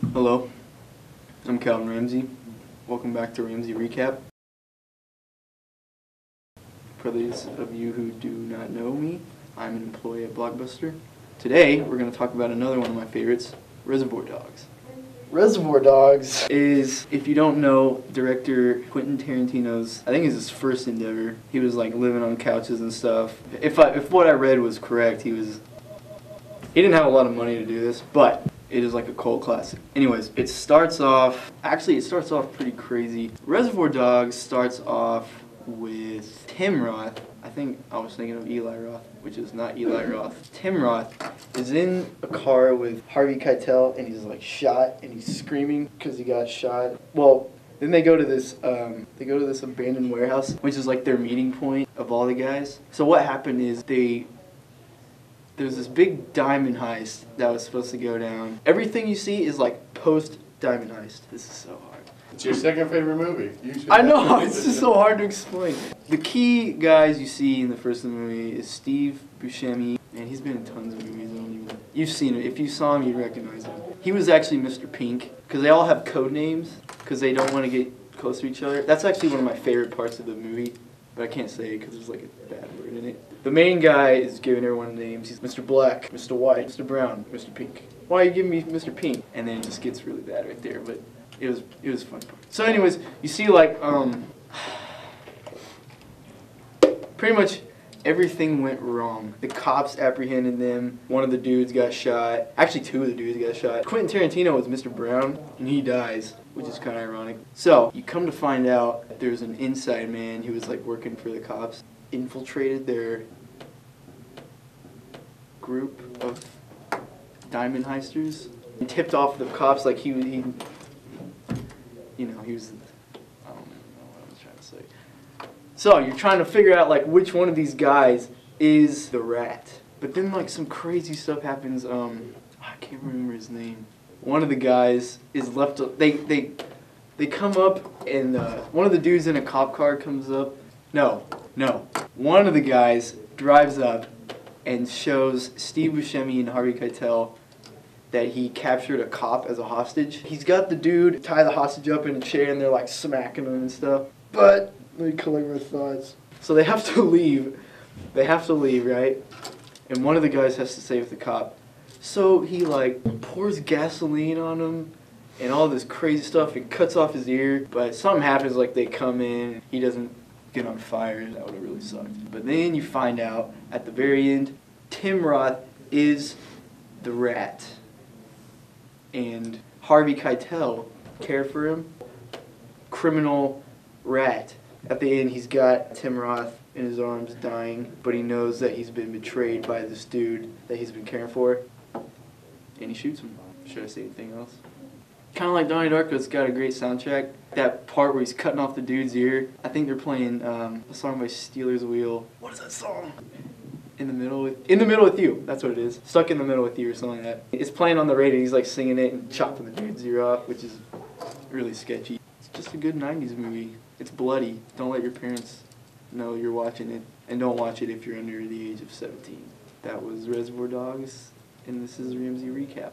Hello, I'm Calvin Ramsey. Welcome back to Ramsey Recap. For those of you who do not know me, I'm an employee at Blockbuster. Today, we're going to talk about another one of my favorites, Reservoir Dogs. Reservoir Dogs is, if you don't know, director Quentin Tarantino's, I think it's his first endeavor. He was like living on couches and stuff. If what I read was correct, he didn't have a lot of money to do this, but it is like a cult classic. Anyways, it starts off pretty crazy. Reservoir Dogs starts off with Tim Roth. I think I was thinking of Eli Roth, which is not Eli Roth. Tim Roth is in a car with Harvey Keitel, and he's like shot, and he's screaming because he got shot. Well, then they go to this abandoned warehouse, which is like their meeting point of all the guys. So what happened is there's this big diamond heist that was supposed to go down. Everything you see is like post diamond heist. This is so hard. It's your second favorite movie. I know, it's just so hard to explain. The key guys you see in the first movie is Steve Buscemi, and he's been in tons of movies. You've seen it. If you saw him, you'd recognize him. He was actually Mr. Pink, because they all have code names, because they don't want to get close to each other. That's actually one of my favorite parts of the movie, but I can't say it because there's like a bad word in it. The main guy is giving everyone names. He's Mr. Black, Mr. White, Mr. Brown, Mr. Pink. Why are you giving me Mr. Pink? And then it just gets really bad right there, but it was fun. So anyways, you see like pretty much everything went wrong. The cops apprehended them. One of the dudes got shot. Actually, two of the dudes got shot. Quentin Tarantino was Mr. Brown, and he dies, which is kind of ironic. So you come to find out that there's an inside man who was like working for the cops, infiltrated their group of diamond heisters, and tipped off the cops like he was, I don't know what I was trying to say. So you're trying to figure out like which one of these guys is the rat. But then like some crazy stuff happens. I can't remember his name. One of the guys is left. They come up, and one of the dudes in a cop car comes up. No. One of the guys drives up and shows Steve Buscemi and Harvey Keitel that he captured a cop as a hostage. He's got the dude tie the hostage up in a chair, and they're like smacking him and stuff. But let me collect my thoughts. So they have to leave. They have to leave, right? And one of the guys has to save the cop. So he like pours gasoline on him and all this crazy stuff and cuts off his ear. But something happens, like they come in, he doesn't get on fire. That would have really sucked. But then you find out at the very end, Tim Roth is the rat. And Harvey Keitel care for him. Criminal rat. At the end, he's got Tim Roth in his arms dying, but he knows that he's been betrayed by this dude that he's been caring for, and he shoots him. Should I say anything else? Kind of like Donnie Darko, it's got a great soundtrack. That part where he's cutting off the dude's ear, I think they're playing a song by Steelers Wheel. What is that song? In the middle with you. That's what it is. Stuck in the middle with you or something like that. It's playing on the radio. He's like singing it and chopping the dude's ear off, which is really sketchy. It's just a good 90s movie. It's bloody. Don't let your parents know you're watching it, and don't watch it if you're under the age of 17. That was Reservoir Dogs, and this is Ramsey Recap.